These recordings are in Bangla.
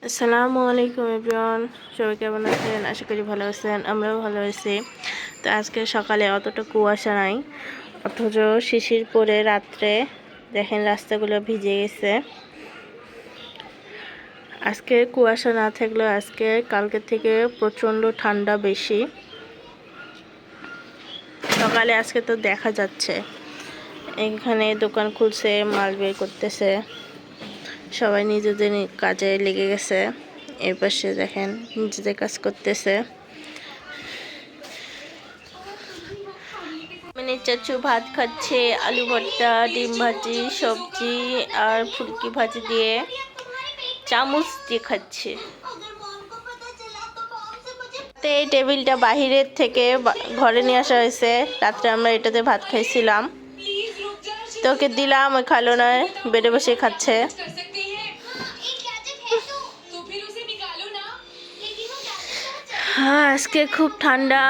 আসসালামু আলাইকুম এভরিওয়ান, সবাই কেমন আছেন? আশা করি ভালো আছেন। আমরাও ভালো আছি। তো আজকে সকালে অতটা কুয়াশা নাই, অথচ শিশির পরে রাত্রে দেখেন রাস্তাগুলো ভিজে গেছে। আজকে কুয়াশা না থাকলেও আজকে কালকে থেকে প্রচণ্ড ঠান্ডা বেশি। সকালে আজকে তো দেখা যাচ্ছে এখানে দোকান খুলছে, মাল বের করতেছে, সবাই নিজেদের কাজে লেগে গেছে। এর পাশে দেখেন নিজেদের কাজ করতেছে। মানে চাচু ভাত খাচ্ছে, আলু ভর্তা, ডিম ভাজি, সবজি আর ফুলকি ভাজি দিয়ে চামচ দিয়ে খাচ্ছে। তো এই টেবিলটা বাহিরের থেকে ঘরে নিয়ে আসা হয়েছে। রাত্রে আমরা এটাতে ভাত খাইছিলাম, তোকে দিলাম, ওই খালো না, বেডে বসে খাচ্ছে। হ্যাঁ, আজকে খুব ঠান্ডা।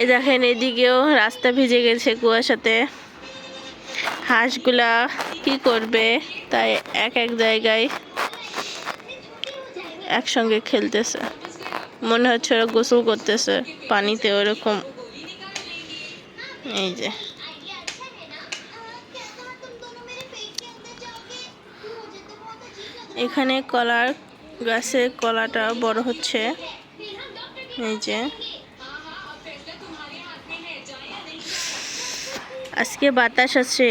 এই দেখেন এদিকেও রাস্তা ভিজে গেছে কুয়াশাতে। হাঁসগুলা কি করবে তাই এক এক জায়গায় একসঙ্গে খেলতেছে, মনে হচ্ছে ওরা গোসল করতেছে পানিতে ওরকম। এই যে এখানে কলার গাছে কলাটা বড় হচ্ছে। এই যে আজকে বাতাস আছে,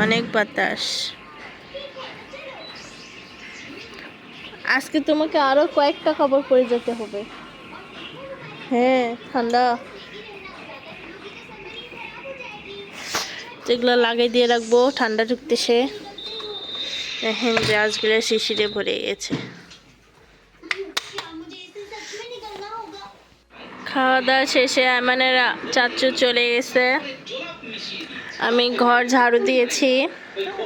অনেক বাতাস। আজকে তোমাকে আরো কয়েকটা কাপড় পরে যেতে হবে। হ্যাঁ, ঠান্ডা। এগুলো লাগিয়ে দিয়ে রাখবো, ঠান্ডা ঢুকতেছে। দেখেন ব্রাশগুলো শিশিরে ভরে গেছে। খাওয়া দাওয়া শেষে আয়মানের চাচু চলে গেছে। আমি ঘর ঝাড়ু দিয়েছি,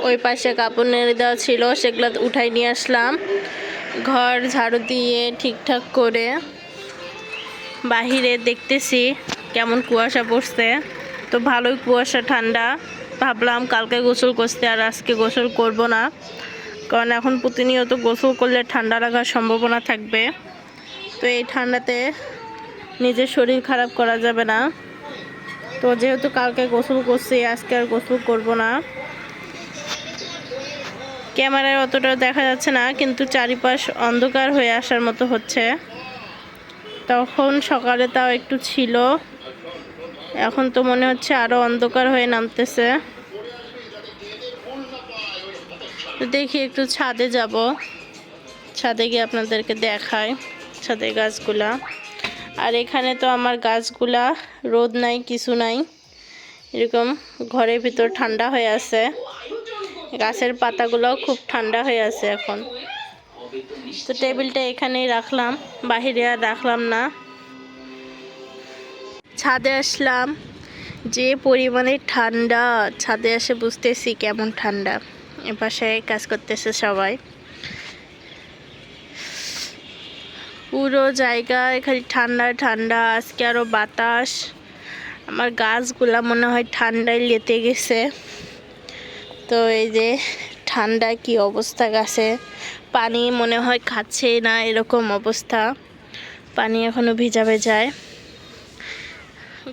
ওই পাশে কাপড় নেড়ে দেওয়া ছিল, সেগুলো উঠাই নিয়ে আসলাম। ঘর ঝাড়ু দিয়ে ঠিকঠাক করে বাহিরে দেখতেছি কেমন কুয়াশা পড়ছে। তো ভালোই কুয়াশা, ঠান্ডা। ভাবলাম কালকে গোসল করতে, আর আজকে গোসল করব না, কারণ এখন প্রতিনিয়ত গোসল করলে ঠান্ডা লাগার সম্ভাবনা থাকবে। তো এই ঠান্ডাতে নিজের শরীর খারাপ করা যাবে না। তো যেহেতু কালকে গোসল করছি, আজকে আর গোসল করব না। ক্যামেরায় অতটা দেখা যাচ্ছে না, কিন্তু চারিপাশ অন্ধকার হয়ে আসার মতো হচ্ছে। তখন সকালে তাও একটু ছিল, এখন তো মনে হচ্ছে আরো অন্ধকার হয়ে নামতেছে। দেখি একটু ছাদে যাব, ছাদে গিয়ে আপনাদেরকে দেখাই ছাদের গাছগুলা। আর এখানে তো আমার গাছগুলা রোদ নাই, কিছু নাই, এরকম ঘরের ভিতর ঠান্ডা হয়ে আছে। গাছের পাতাগুলোও খুব ঠান্ডা হয়ে আছে এখন। তো টেবিলটা এখানেই রাখলাম, বাহিরে আর রাখলাম না। ছাদে আসলাম, যে পরিমাণে ঠান্ডা, ছাদে এসে বুঝতেছি কেমন ঠান্ডা। এপাশে কাজ করতেছে সবাই, পুরো জায়গায় খালি ঠান্ডা ঠান্ডা। আজকে আরো বাতাস। আমার গাছগুলা মনে হয় ঠান্ডায় লেতে গেছে। তো এই যে ঠান্ডা কি অবস্থা, গাছে পানি মনে হয় খাচ্ছে না, এরকম অবস্থা। পানি এখনো ভিজা ভেজায়।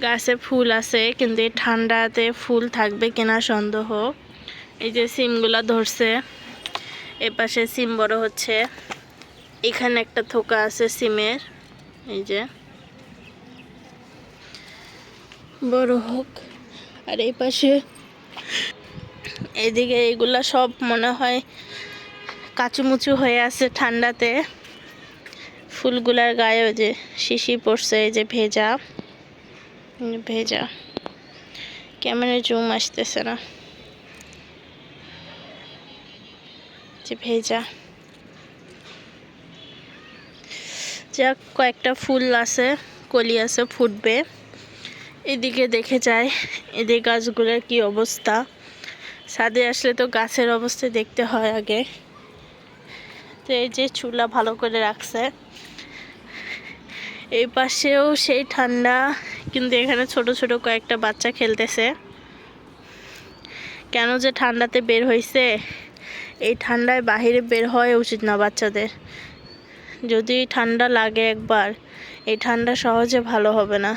গাছে ফুল আছে, কিন্তু এই ঠান্ডাতে ফুল থাকবে কিনা সন্দেহ। এই যে সিমগুলা ধরছে, এপাশে সিম বড় হচ্ছে। এখানে একটা থোকা আছে সিমের, এই যে বড় হোক। আর এই পাশে এদিকে এগুলা সব মনে হয় কাচুমুচু হয়ে আছে ঠান্ডাতে। ফুলগুলার গায়ে যে শিশি পড়ছে, এই যে ভেজা ভেজা। ক্যামেরায় জুম আসতেছে না, যে ভেজা। যাক, কয়েকটা ফুল আছে, কলি আছে, ফুটবে। এদিকে দেখে যায়, এদিকে গাছগুলোর কি অবস্থা। ছাদে আসলে তো গাছের অবস্থা দেখতে হয় আগে। তো এই যে চুলা ভালো করে রাখছে। এই পাশেও সেই ঠান্ডা, কিন্তু এখানে ছোট ছোট কয়েকটা বাচ্চা খেলতেছে। কেন যে ঠান্ডাতে বের হয়েছে, এই ঠান্ডায় বাহিরে বের হওয়া উচিত না বাচ্চাদের। যদি ঠান্ডা লাগে একবার, এই ঠান্ডা সহজে ভালো হবে না।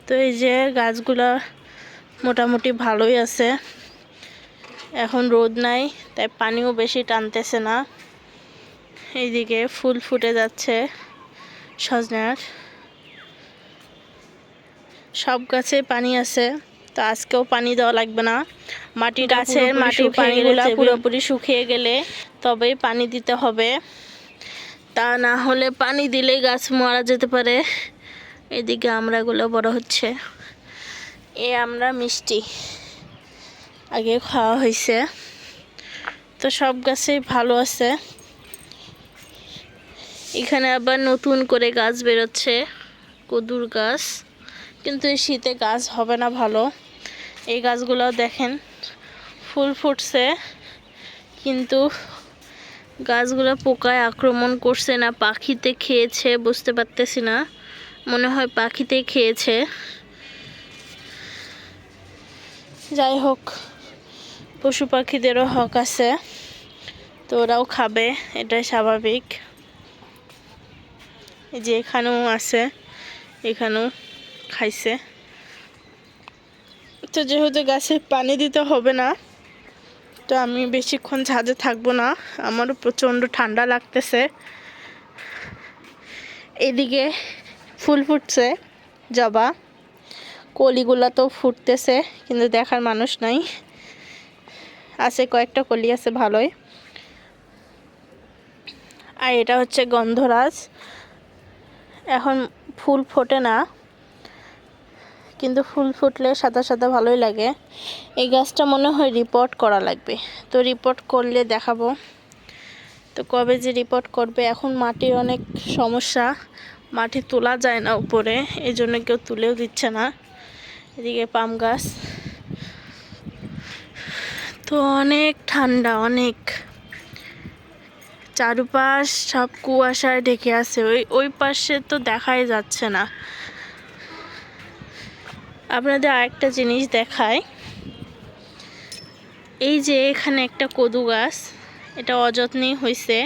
তো এই যে গাছগুলা মোটামুটি ভালোই আছে, এখন রোদ নাই তাই পানিও বেশি টানতেছে না। এইদিকে ফুল ফুটে যাচ্ছে সজনার। সব গাছে পানি আছে, তো আজকেও পানি দেওয়া লাগবে না। গাছের মাটির পানিগুলো পুরোপুরি শুকিয়ে গেলে তবেই পানি দিতে হবে, তা না হলে পানি দিলেই গাছ মারা যেতে পারে। এদিকে আমড়াগুলো বড় হচ্ছে, আমরা মিষ্টি আগে খাওয়া হয়েছে। তো সব গাছেই ভালো আছে। এখানে আবার নতুন করে গাছ বেরোচ্ছে, কদুর গাছ, কিন্তু এই শীতে গাছ হবে না ভালো। এই গাছগুলো দেখেন ফুল ফুটছে, কিন্তু গাছগুলো পোকায় আক্রমণ করছে না পাখিতে খেয়েছে বুঝতে পারতেছি না, মনে হয় পাখিতে খেয়েছে। যাই হোক, পশু পাখিদেরও হক আছে, তো ওরাও খাবে, এটাই স্বাভাবিক। এই যে এখানেও আছে, এখানেও খাইছে। তো যেহেতু গাছে পানি দিতে হবে না, তো আমি বেশিক্ষণ ছাদে থাকবো না, আমারও প্রচণ্ড ঠান্ডা লাগতেছে। এদিকে ফুল ফুটছে জবা, কলিগুলা তো ফুটতেছে কিন্তু দেখার মানুষ নাই, আছে কয়েকটা কলি আছে ভালোই। আর এটা হচ্ছে গন্ধরাজ, এখন ফুল ফোটে না, কিন্তু ফুল ফুটলে সাদা সাদা ভালোই লাগে। এই গাছটা মনে হয় রিপোর্ট করা লাগবে, তো রিপোর্ট করলে দেখাবো। তো কবে যে রিপোর্ট করবে, এখন মাটির অনেক সমস্যা, মাটি তোলা যায় না উপরে, এই জন্য কেউ তুলেও দিচ্ছে না। এদিকে পাম গাছ, তো অনেক ঠান্ডা, অনেক, চারপাশ সব কুয়াশায় ঢেকে আছে, ওই পাশে তো দেখাই যাচ্ছে না। আপনাদের আরেকটা জিনিস দেখায়, এই যে এখানে একটা কদু গাছ, এটা অযত্নেই হয়েছে,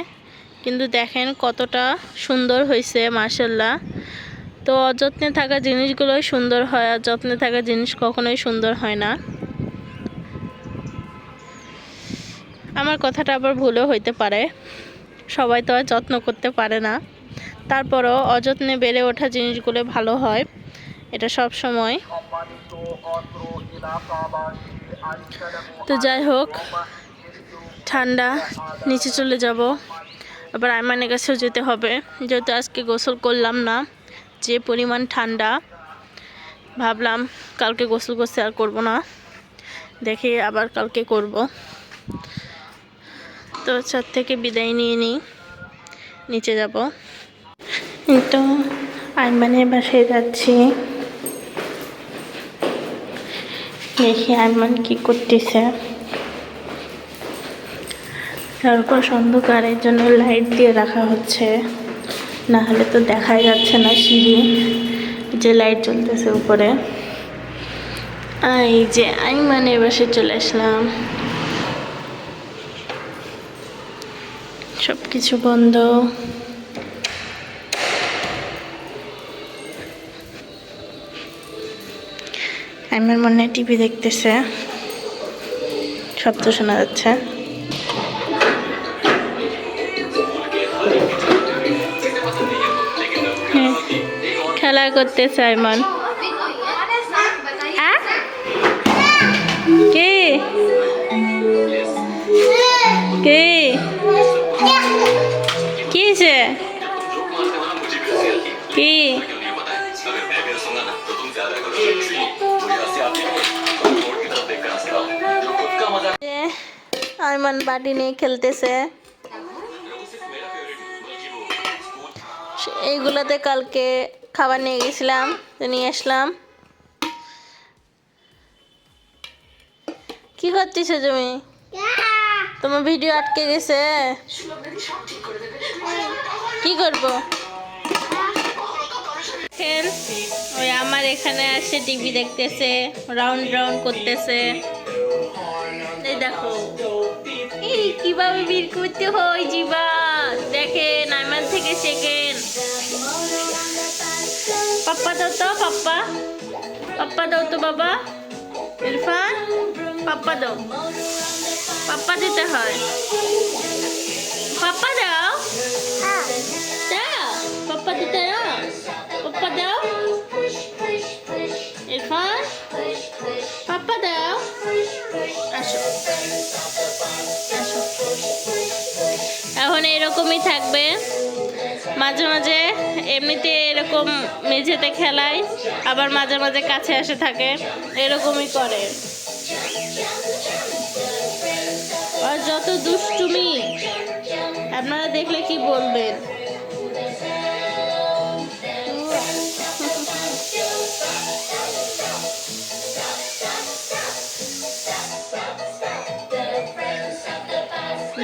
কিন্তু দেখেন কতটা সুন্দর হয়েছে মাশাআল্লাহ। তো অযত্নে থাকা জিনিসগুলোই সুন্দর হয়, আর যত্নে থাকা জিনিস কখনোই সুন্দর হয় না। আমার কথাটা আবার ভুলও হইতে পারে, সবাই তো আর যত্ন করতে পারে না, তারপরও অযত্নে বেড়ে ওঠা জিনিসগুলো ভালো হয়, এটা সব সময়। তো যাই হোক, ঠান্ডা, নিচে চলে যাব, আবার আইমানের কাছেও যেতে হবে, যেহেতু আজকে গোসল করলাম না, যে পরিমাণ ঠান্ডা, ভাবলাম কালকে গোসল করতে আর করবো না, দেখি আবার কালকে করব। তো ছাদ থেকে বিদায় নিয়ে নিই, নিচে যাব। তো আইমানের বাসায় যাচ্ছি, দেখি আইমান কি করতেছে। তারপর অন্ধকারের জন্য লাইট দিয়ে রাখা হচ্ছে, না হলে তো দেখাই যাচ্ছে না সিঁড়ি যে লাইট জ্বলতেছে উপরে। এই যে আইমানের বাসায় চলে আসলাম, সব কিছু বন্ধ। আইমান মনে হয় টিভি দেখতেছে, শব্দ শোনা যাচ্ছে। খেলা করতেছে আইমান। কে কে কি হয়েছে, কি আইমান বাটি নিয়ে খেলতেছে, এইগুলাতে কালকে খাবার নিয়ে গেছিলাম, তো নিয়ে আসলাম। কি করতেছো তুমি? তোমার ভিডিও আটকে গেছে, কি করবো? ওই আমার এখানে আসে টিভি দেখতেছে, রাউন্ড রাউন্ড করতেছে। এই দেখো, এই কিভাবে বের করতে হয় জীবাস, সেকেন্ড। পাপ্পা দাও তো, পাপ্পা পাপ্পা দাও তো বাবা। ইরফান পাপ্পা দাও, পাপ্পা দিতে হয়। পাপ্পা দাও, দাও পাপ্পা দিতে দাও, পাপ্পা দাও। ইরফান পাপ্পা দাও। আসো আসো। এখন এরকমই থাকবে, মাঝে মাঝে এমনিতে এরকম মেঝেতে খেলায়, আবার মাঝে মাঝে কাছে আসে থাকে, এরকমই করে। আর যত দুষ্টুমি, আপনারা দেখলে কি বলবেন?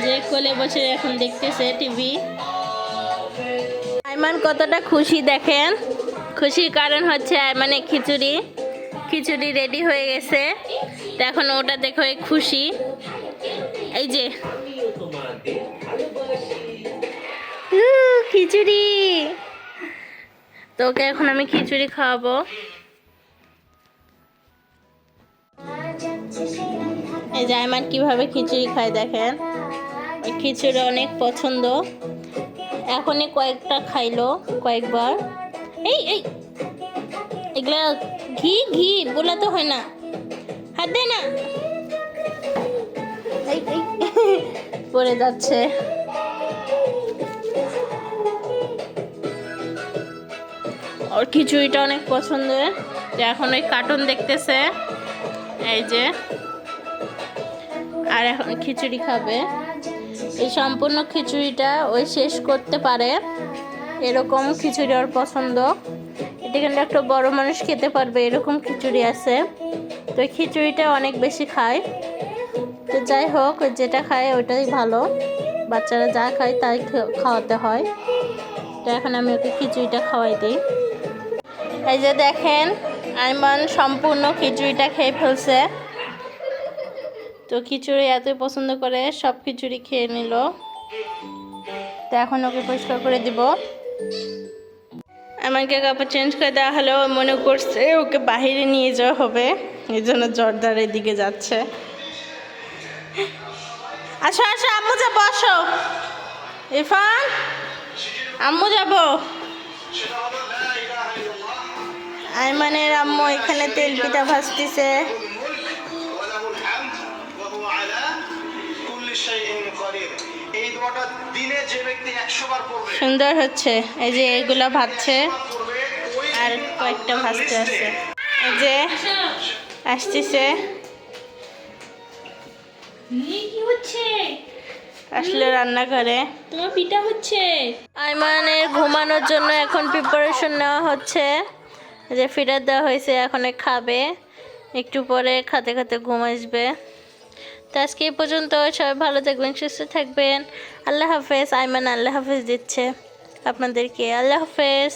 যে কোলে বসে এখন দেখতেছে টিভি। আইমান কতটা খুশি দেখেন, খুশির কারণ হচ্ছে আইমানের খিচুড়ি রেডি হয়ে গেছে, তো এখন ওটা দেখে খুশি। এই যে খিচুড়ি, তোকে এখন আমি খিচুড়ি খাওয়াবো। এই যে আইমান কিভাবে খিচুড়ি খায় দেখেন, খিচুড়ি অনেক পছন্দ। এখনই কয়েকটা খাইলো, কয়েকবার। এই এই এগুলা ঘি ঘি বলে তো হয় না, হাত দে না। এই এই পড়ে যাচ্ছে। ওর খিচুড়িটা অনেক পছন্দের, এখন ওই কার্টুন দেখতেছে। এই যে আর এখন খিচুড়ি খাবে। এই সম্পূর্ণ খিচুড়িটা ওই শেষ করতে পারে, এরকম খিচুড়ি ওর পছন্দ। এটা কিন্তু একটা বড় মানুষ খেতে পারবে এরকম খিচুড়ি আছে, তো এই খিচুড়িটা অনেক বেশি খায়। তো যাই হোক, যেটা খায় ওইটাই ভালো, বাচ্চারা যা খায় তাই খাওয়াতে হয়। তো এখন আমি ওকে খিচুড়িটা খাওয়াই দিই। এই যে দেখেন আইমান সম্পূর্ণ খিচুড়িটা খেয়ে ফেলছে। তো খিচুড়ি এতই পছন্দ করে, সব খিচুড়ি খেয়ে নিল। তো এখন ওকে পরিষ্কার করে দিব। আমাকে কাপড় চেঞ্জ করে দেওয়া হলো, মনে করছে ওকে বাহিরে নিয়ে যাওয়া হবে, এই জন্য জর্দারের দিকে যাচ্ছে। আসো আসো, আম্মু যাবো, আসো ইরফান, আম্মু যাবো। আইমানের আম্মু এখানে তেল পিঠা ভাজতেছে। সুন্দর হচ্ছে, এই যে এগুলো ভাজছে আর কয়েকটা ভাজতে আছে। এই যে আসতেছে, আসলে রান্নাঘরে তোমার পিঠা হচ্ছে। আইমানের ঘুমানোর জন্য এখন প্রিপারেশন নেওয়া হচ্ছে, যে ফিডার দেওয়া হয়েছে, এখন খাবে, একটু পরে খাতে খাতে ঘুম আসবে। তো আজকে এই পর্যন্ত, সবাই ভালো থাকবেন, সুস্থ থাকবেন। আল্লাহ হাফেজ। আইমান আল্লাহ হাফেজ দিচ্ছে আপনাদেরকে, আল্লাহ হাফেজ।